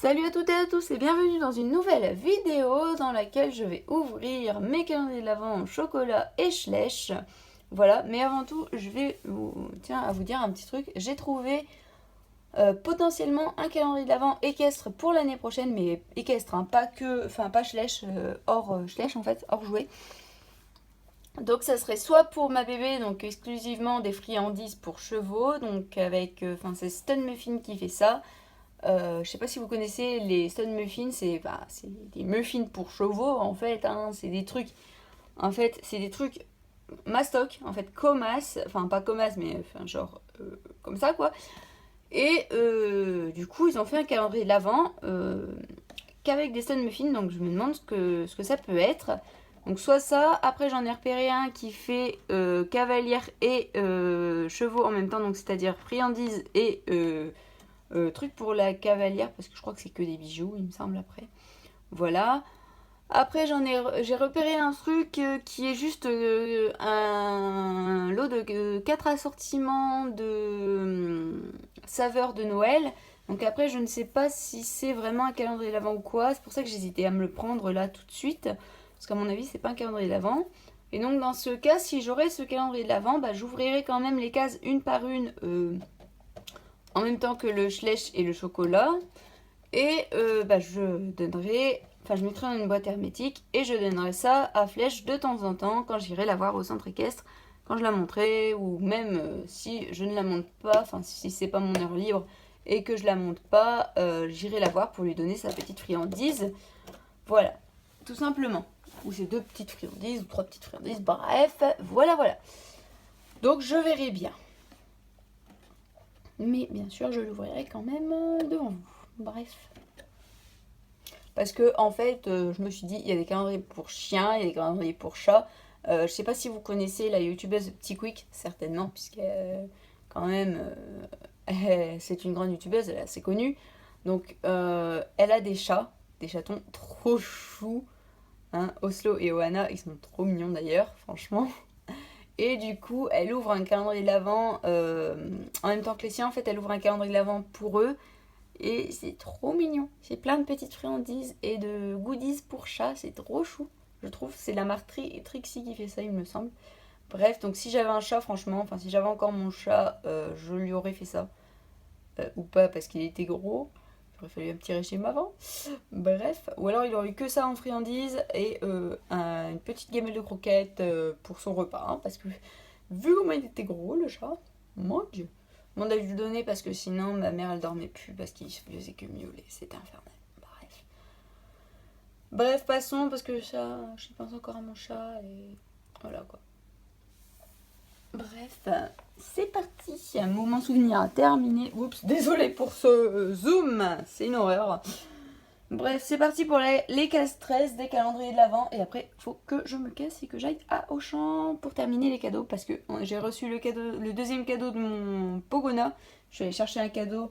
Salut à toutes et à tous et bienvenue dans une nouvelle vidéo dans laquelle je vais ouvrir mes calendriers de l'Avent chocolat et Schleich. Voilà, mais avant tout, tiens, à vous dire un petit truc. J'ai trouvé potentiellement un calendrier de l'Avent équestre pour l'année prochaine, mais équestre, hein, pas Schleich, hors Schleich en fait, hors jouet. Donc ça serait soit pour ma bébé, donc exclusivement des friandises pour chevaux, donc avec, c'est Stun Muffin qui fait ça. Je sais pas si vous connaissez les Stone Muffins, c'est des muffins pour chevaux en fait, hein, c'est des trucs mastoc, en fait, Comas, enfin pas Comas, mais genre comme ça quoi. Et du coup, ils ont fait un calendrier de l'Avent qu'avec des Stone Muffins, donc je me demande ce que ça peut être. Donc soit ça, après j'en ai repéré un qui fait cavalière et chevaux en même temps, donc c'est-à-dire friandises et truc pour la cavalière, parce que je crois que c'est que des bijoux, il me semble, après. Voilà. Après, j'ai repéré un truc qui est juste un lot de 4 assortiments de saveurs de Noël. Donc après, je ne sais pas si c'est vraiment un calendrier d'avant ou quoi. C'est pour ça que j'hésitais à me le prendre là tout de suite. Parce qu'à mon avis, c'est pas un calendrier d'avant. Et donc dans ce cas, si j'aurais ce calendrier de l'avant, bah, j'ouvrirai quand même les cases une par une en même temps que le Schleich et le chocolat. Et je mettrai dans une boîte hermétique et je donnerai ça à Flèche de temps en temps quand j'irai la voir au centre équestre, quand je la monterai, ou même si je ne la monte pas, enfin si c'est pas mon heure libre et que je la monte pas, j'irai la voir pour lui donner sa petite friandise. Voilà, tout simplement. Ou c'est deux petites friandises ou trois petites friandises, bref, voilà. Donc je verrai bien. Mais bien sûr, je l'ouvrirai quand même devant vous. Bref. Parce que, en fait, je me suis dit, il y a des calendriers pour chiens, il y a des calendriers pour chats. Je sais pas si vous connaissez la youtubeuse Petit Quick, certainement, puisque quand même, c'est une grande youtubeuse, elle est assez connue. Donc, elle a des chats, des chatons trop choux. Hein. Oslo et Oana, ils sont trop mignons d'ailleurs, franchement. Et du coup, elle ouvre un calendrier de l'Avent en même temps que les siens. En fait, elle ouvre un calendrier de l'Avent pour eux. Et c'est trop mignon. C'est plein de petites friandises et de goodies pour chat. C'est trop chou. Je trouve c'est la marque Trixie qui fait ça, il me semble. Bref, donc si j'avais un chat, franchement, enfin si j'avais encore mon chat, je lui aurais fait ça. Ou pas parce qu'il était gros. Il aurait fallu un petit régime avant. Bref, ou alors il aurait eu que ça en friandises et une petite gamelle de croquettes pour son repas. Hein, parce que vu comment il était gros, le chat, mon dieu. On a dû le donner parce que sinon ma mère elle dormait plus parce qu'il faisait que miauler. C'était infernal. Bref, passons parce que ça, je pense encore à mon chat et voilà quoi. Bref, c'est parti. Moment souvenir terminé. Oups, désolé pour ce zoom, c'est une horreur. Bref, c'est parti pour les cases 13 des calendriers de l'Avent. Et après, il faut que je me casse et que j'aille à Auchan pour terminer les cadeaux. Parce que j'ai reçu le deuxième cadeau de mon Pogona. Je suis allée chercher un cadeau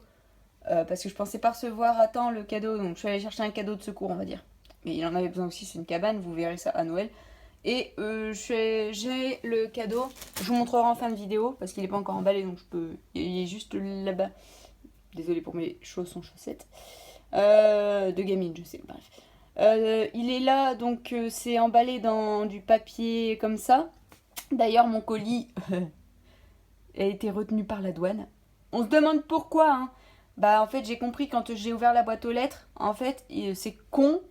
parce que je pensais pas recevoir à temps le cadeau. Donc je suis allée chercher un cadeau de secours, on va dire. Mais il en avait besoin aussi, c'est une cabane. Vous verrez ça à Noël. Et j'ai le cadeau. Je vous montrerai en fin de vidéo parce qu'il n'est pas encore emballé. Donc je peux. Il est juste là-bas. Désolée pour mes chaussons chaussettes. De gamine, je sais, bref. Il est là, donc c'est emballé dans du papier comme ça. D'ailleurs, mon colis a été retenu par la douane. On se demande pourquoi, hein. Bah, en fait, j'ai compris quand j'ai ouvert la boîte aux lettres. En fait, c'est con.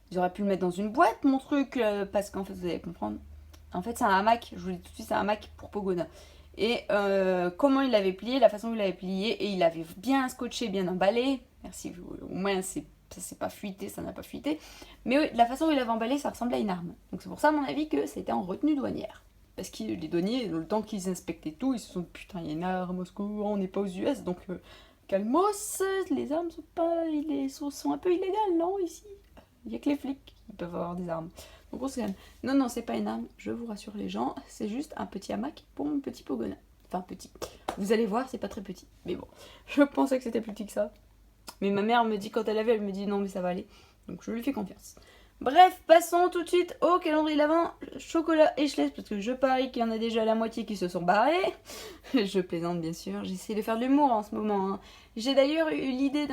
Ils auraient pu le mettre dans une boîte, mon truc, parce qu'en fait, vous allez comprendre. En fait, c'est un hamac. Je vous dis tout de suite, c'est un hamac pour Pogona. Et comment il l'avait plié, la façon dont il l'avait plié, et il avait bien scotché, bien emballé. Merci, au moins ça s'est pas fuité, ça n'a pas fuité. Mais oui, la façon dont il l'avait emballé, ça ressemblait à une arme. Donc c'est pour ça, à mon avis, que c'était en retenue douanière. Parce que les douaniers, le temps qu'ils inspectaient tout, ils se sont dit putain, il y a une arme au secours, on n'est pas aux US, donc calmos, les armes sont un peu illégales, non, ici. Il n'y a que les flics qui peuvent avoir des armes. Donc on se calme. Non, c'est pas une arme, je vous rassure les gens, c'est juste un petit hamac pour mon petit Pogona. Enfin, petit. Vous allez voir, c'est pas très petit. Mais bon, je pensais que c'était plus petit que ça. Mais ma mère me dit, quand elle avait, elle me dit non, mais ça va aller. Donc je lui fais confiance. Bref, passons tout de suite au calendrier de l'Avent, chocolat et Schleich, parce que je parie qu'il y en a déjà la moitié qui se sont barrés. Je plaisante bien sûr, j'essaie de faire de l'humour en ce moment. Hein. J'ai d'ailleurs eu l'idée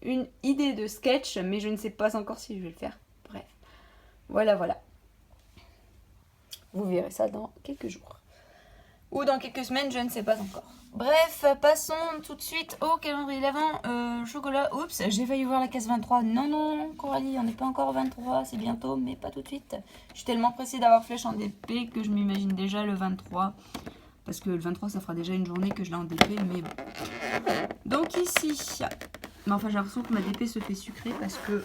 une idée de sketch, mais je ne sais pas encore si je vais le faire. Bref, voilà. Vous verrez ça dans quelques jours. Ou dans quelques semaines, je ne sais pas encore. Bref, passons tout de suite au calendrier d'avant. Chocolat, oups, j'ai failli voir la case 23. Non, Coralie, on n'est pas encore au 23, c'est bientôt, mais pas tout de suite. Je suis tellement pressée d'avoir flèche en DP que je m'imagine déjà le 23. Parce que le 23, ça fera déjà une journée que je l'ai en DP, mais bon. Donc ici, mais enfin j'ai l'impression que ma DP se fait sucrer parce que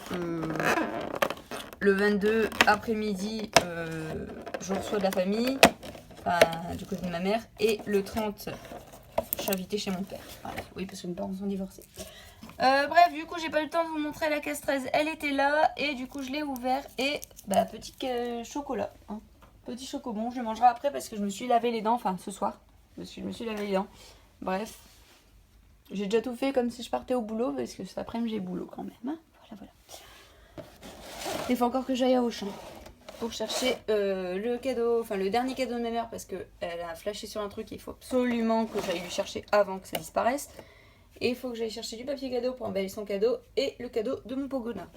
le 22 après-midi, je reçois de la famille, enfin du côté de ma mère, et le 30, je suis invitée chez mon père. Voilà. Oui, parce que mes parents sont divorcés. Bref, du coup, j'ai pas eu le temps de vous montrer la case 13. Elle était là, et du coup, je l'ai ouvert. Et bah, petit chocolat. Hein. Petit chocobon. Je le mangerai après parce que je me suis lavé les dents. Enfin, ce soir. Je me suis lavé les dents. Bref. J'ai déjà tout fait comme si je partais au boulot parce que cet après-midi, j'ai boulot quand même. Hein. Voilà. Il faut encore que j'aille à Auchan pour chercher le cadeau, enfin le dernier cadeau de ma mère parce qu'elle a flashé sur un truc, il faut absolument que j'aille lui chercher avant que ça disparaisse. Et il faut que j'aille chercher du papier cadeau pour emballer son cadeau et le cadeau de mon Pogona.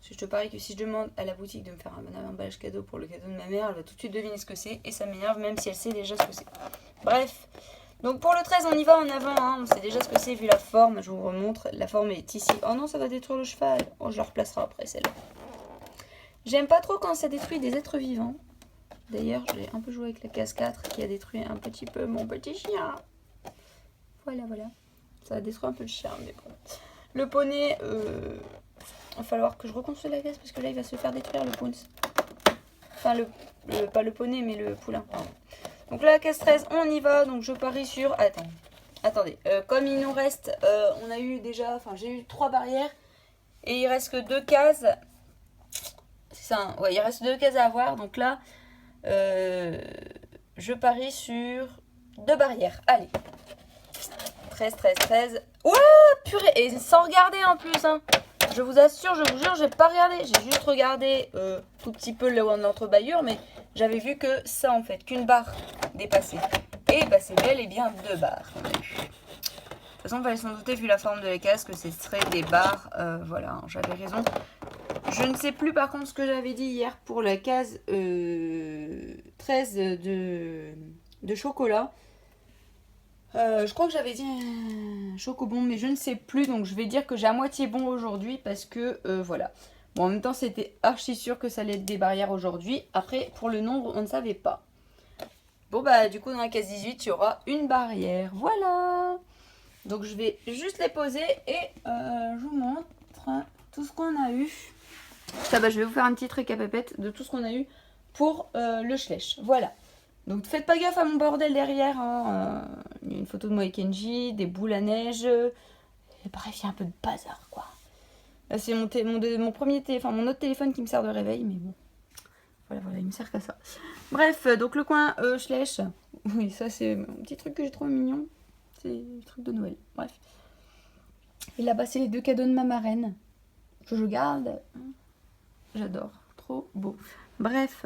Je te parie que si je demande à la boutique de me faire un emballage cadeau pour le cadeau de ma mère, elle va tout de suite deviner ce que c'est et ça m'énerve même si elle sait déjà ce que c'est. Bref, donc pour le 13 on y va en avant, hein. On sait déjà ce que c'est vu la forme, je vous remontre, la forme est ici. Oh non, ça va détruire le cheval, oh je la replacerai après celle-là. J'aime pas trop quand ça détruit des êtres vivants. D'ailleurs, j'ai un peu joué avec la case 4 qui a détruit un petit peu mon petit chien. Voilà. Ça a détruit un peu le chien, mais bon. Le poney, il va falloir que je reconstruise la case parce que là, il va se faire détruire le pounce. Enfin, pas le poney, mais le poulain. Pardon. Donc là, case 13, on y va. Donc je parie sur... Attendez. Comme il nous reste... on a eu déjà... Enfin, j'ai eu 3 barrières. Et il reste que 2 cases... C'est ça, hein. Ouais, il reste 2 cases à avoir. Donc là, je parie sur 2 barrières. Allez. 13. Ouais, purée. Et sans regarder en plus. Hein. Je vous assure, je vous jure, j'ai pas regardé. J'ai juste regardé tout petit peu le l'entrebâillure. Mais j'avais vu que ça en fait, qu'une barre dépassée. Et bah c'est bel et bien 2 barres. De toute façon, il fallait s'en douter vu la forme de la case que ce serait des barres. Voilà, hein, j'avais raison. Je ne sais plus par contre ce que j'avais dit hier pour la case 13 de chocolat. Je crois que j'avais dit chocobon, mais je ne sais plus. Donc je vais dire que j'ai à moitié bon aujourd'hui parce que voilà. Bon, en même temps, c'était archi sûr que ça allait être des barrières aujourd'hui. Après, pour le nombre, on ne savait pas. Bon, bah du coup, dans la case 18, il y aura une barrière. Voilà. Donc je vais juste les poser et je vous montre tout ce qu'on a eu. Ça, bah, je vais vous faire un petit récapépète de tout ce qu'on a eu pour le Schleich. Voilà. Donc faites pas gaffe à mon bordel derrière. Hein. Il y a une photo de moi et Kenji, des boules à neige. Et bref, il y a un peu de bazar, quoi. Là, c'est mon premier téléphone, mon autre téléphone qui me sert de réveil, mais bon. Voilà, il me sert qu'à ça. Bref, donc le coin Schleich. Oui, ça c'est un petit truc que j'ai trouvé mignon. C'est le truc de Noël. Bref. Et là-bas, c'est les 2 cadeaux de ma marraine. Que je garde. J'adore. Trop beau. Bref,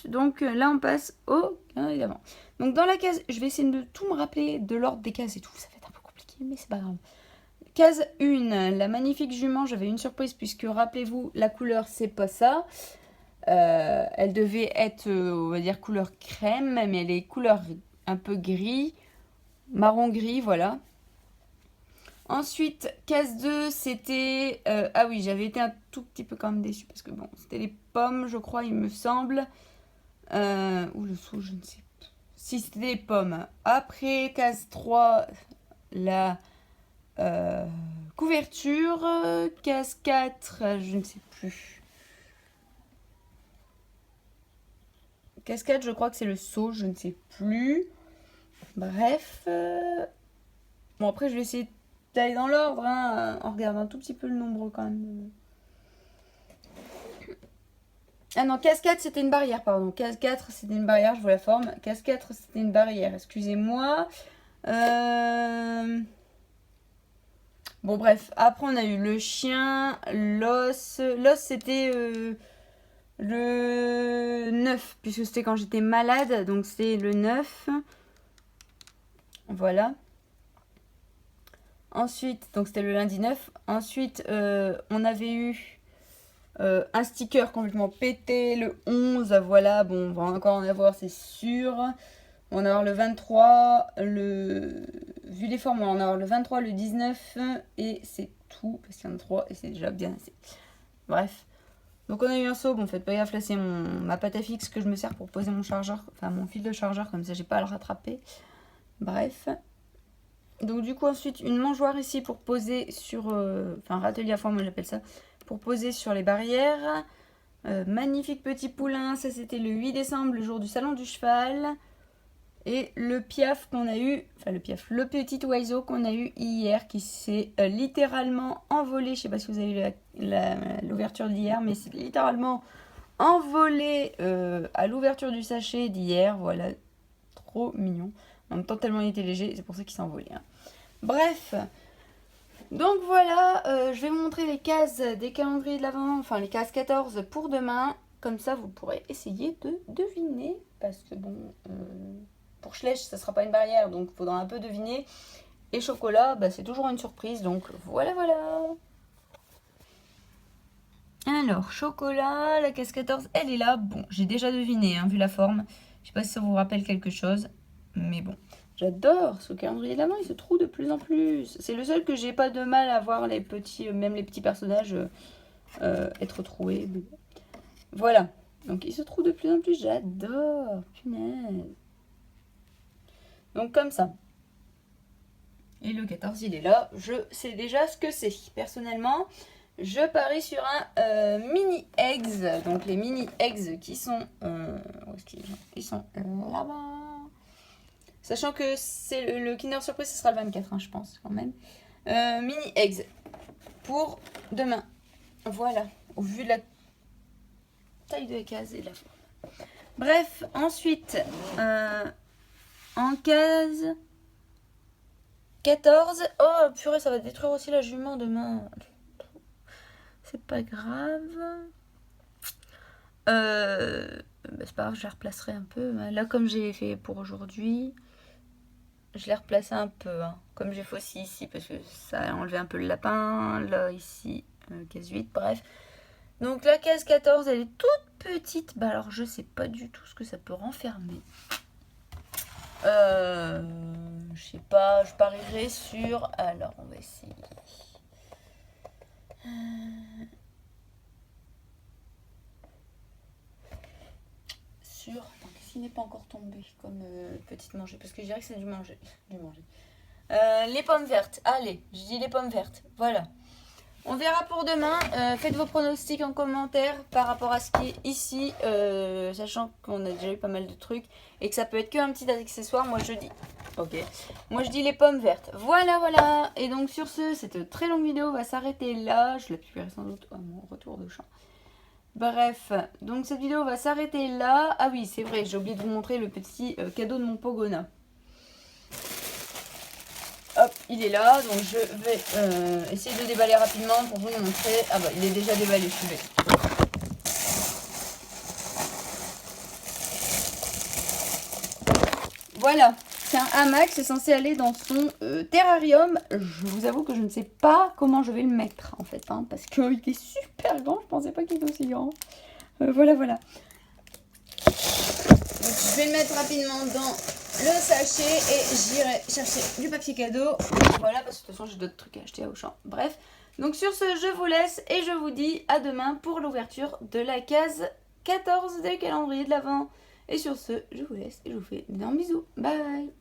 donc là, on passe au évidemment. Donc dans la case, je vais essayer de tout me rappeler de l'ordre des cases et tout. Ça va être un peu compliqué, mais c'est pas grave. Case 1, la magnifique jument. J'avais une surprise puisque, rappelez-vous, la couleur, c'est pas ça. Elle devait être, on va dire, couleur crème, mais elle est couleur un peu gris. Marron-gris, voilà. Ensuite, case 2, c'était... ah oui, j'avais été un tout petit peu quand même déçue parce que bon, c'était les pommes, je crois, il me semble. Ou le sou, je ne sais pas. Si, c'était les pommes. Après, case 3, la couverture. Case 4, je ne sais plus. Case 4, je crois que c'est le seau, je ne sais plus. Bref. Bon, après, je vais essayer d'aller dans l'ordre, hein, en regardant un tout petit peu le nombre quand même. Ah non, case 4 c'était une barrière, pardon. Case 4 c'était une barrière, je vois la forme. Case 4 c'était une barrière, excusez-moi. Bon bref, après on a eu le chien, l'os. L'os c'était le 9, puisque c'était quand j'étais malade, donc c'est le 9. Voilà. Ensuite, donc c'était le lundi 9. Ensuite, on avait eu un sticker complètement pété le 11. Voilà, bon, on va encore en avoir, c'est sûr. On va en avoir le 23. Vu les formes, on va en avoir le 23, le 19. Et c'est tout, parce qu'il y en a 3 et c'est déjà bien assez. Bref. Donc on a eu un seau, bon faites pas gaffe, là c'est ma pâte à fixe que je me sers pour poser mon chargeur, enfin mon fil de chargeur, comme ça j'ai pas à le rattraper. Bref. Donc du coup ensuite une mangeoire ici pour poser sur, enfin râtelier à foin moi j'appelle ça, pour poser sur les barrières. Magnifique petit poulain, ça c'était le 8 décembre, le jour du salon du cheval. Et le piaf qu'on a eu, enfin le piaf, le petit oiseau qu'on a eu hier qui s'est littéralement envolé. Je sais pas si vous avez eu l'ouverture d'hier, mais c'est littéralement envolé à l'ouverture du sachet d'hier. Voilà, trop mignon. En même temps, tellement il était léger, c'est pour ça qu'il s'est envolé. Hein. Bref, donc voilà, je vais vous montrer les cases des calendriers de l'Avent, enfin les cases 14 pour demain. Comme ça, vous pourrez essayer de deviner. Parce que bon, pour Schleich, ça sera pas une barrière, donc il faudra un peu deviner. Et chocolat, bah, c'est toujours une surprise, donc voilà, voilà. Alors, chocolat, la case 14, elle est là. Bon, j'ai déjà deviné, hein, vu la forme. Je sais pas si ça vous rappelle quelque chose, mais bon. J'adore ce calendrier de l'Avent, il se trouve de plus en plus. C'est le seul que j'ai pas de mal à voir les petits, même les petits personnages être troués. Voilà, donc il se trouve de plus en plus, j'adore, punaise. Donc comme ça. Et le 14, il est là, je sais déjà ce que c'est. Personnellement, je parie sur un mini eggs. Donc les mini eggs qui sont... où est-ce qu'ils sont? Ils sont là-bas. Sachant que c'est le Kinder Surprise, ce sera le 24, hein, je pense, quand même. Mini eggs pour demain. Voilà, au vu de la taille de la case et de la forme. Bref, ensuite, en case 14. Oh, purée, ça va détruire aussi la jument demain. C'est pas grave. C'est pas grave, je la replacerai un peu. Là, comme j'ai fait pour aujourd'hui... Je l'ai replacé un peu, hein, comme j'ai fait aussi ici, parce que ça a enlevé un peu le lapin. Là, ici, case 8, bref. Donc la case 14, elle est toute petite. Bah alors, je sais pas du tout ce que ça peut renfermer. Je sais pas, je parierais sur... Alors, on va essayer. Sur... Qu'est-ce qui n'est pas encore tombé comme petite mangée? Parce que je dirais que c'est du manger. Les pommes vertes. Allez, je dis les pommes vertes. Voilà. On verra pour demain. Faites vos pronostics en commentaire par rapport à ce qui est ici. Sachant qu'on a déjà eu pas mal de trucs. Et que ça peut être qu'un petit accessoire. Moi je dis... Ok. Moi je dis les pommes vertes. Voilà, voilà. Et donc sur ce, cette très longue vidéo va s'arrêter là. Je la publierai sans doute à mon retour de champ. Bref, donc cette vidéo va s'arrêter là. Ah oui, c'est vrai, j'ai oublié de vous montrer le petit cadeau de mon Pogona. Hop, il est là, donc je vais essayer de déballer rapidement pour vous le montrer. Ah bah, il est déjà déballé, je suis bête. Voilà, c'est un hamac, c'est censé aller dans son terrarium. Je vous avoue que je ne sais pas comment je vais le mettre en fait, hein, parce qu'il est super grand, je pensais pas qu'il était aussi grand. Voilà, voilà. Donc, je vais le mettre rapidement dans le sachet et j'irai chercher du papier cadeau. Voilà, parce que de toute façon j'ai d'autres trucs à acheter à Auchan. Bref, donc sur ce, je vous laisse et je vous dis à demain pour l'ouverture de la case 14 des calendriers de l'Avent. Et sur ce, je vous laisse et je vous fais d'énormes bisous. Bye!